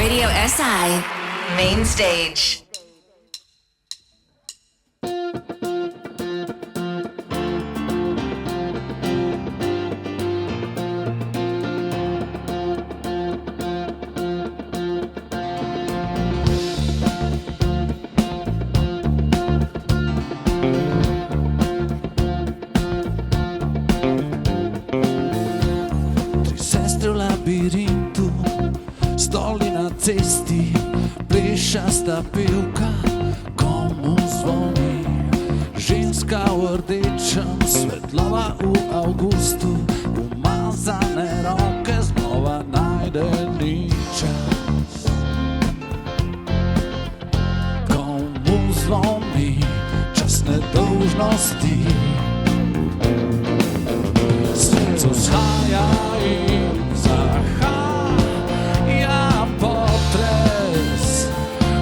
Radio SI Main Stage. Cesti plešasta pevka, komu zvoni. Ženska v rdečem, svetlava v avgustu, umazane roke znova najde ni čas. Komu zvoni čas nedolžnosti, svet vzhaja in zahaja.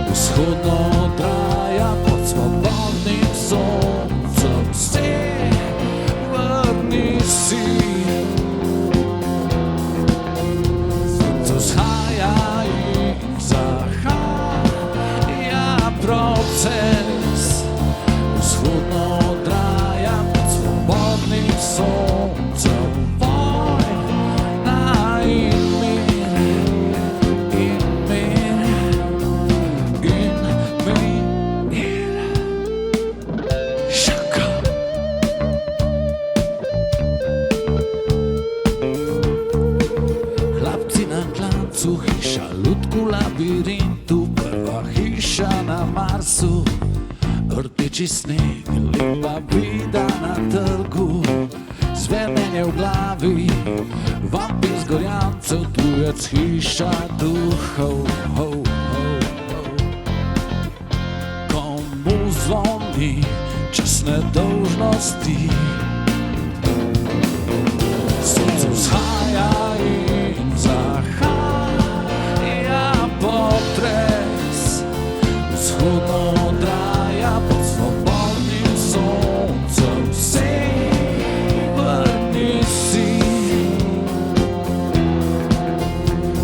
Vzhodno traja pod svobodnim soncem, vse vrni si. Sonce vzhaja in zahaja proces. Vzhodno traja pod svobodnim soncem, vojna in mir. Hiša, lutku labirintu, prva hiša na Marsu, rdeči sneg, lepa vida na trgu, zvenenje v glavi, vampir z gorjancev, tujec, hiša duhov. Komu zvoni čas nedolžnosti, sonce vzhaja in zahaja. Potres, vzhodno traja pod svobodnim soncem, vse vrni si.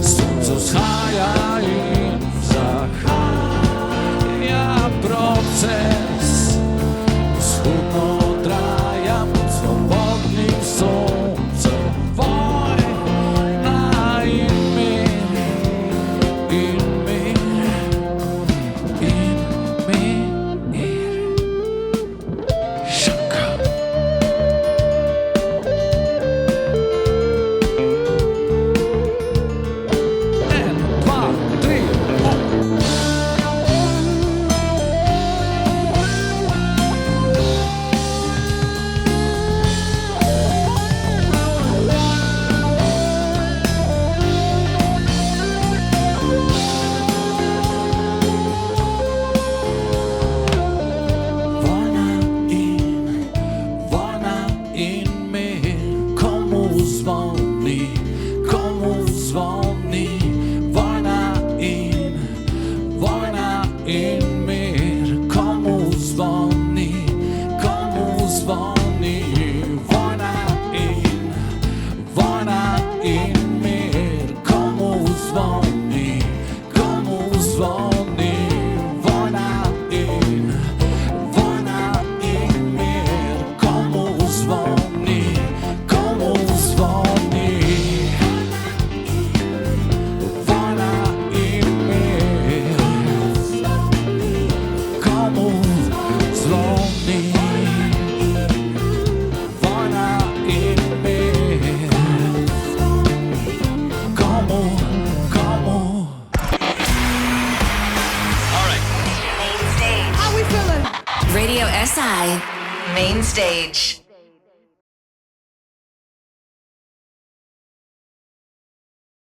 Sonce vzhaja in zahaja proces, vzhodno traja pod svobodnim soncem, vojna in mir. Radio SI Main Stage.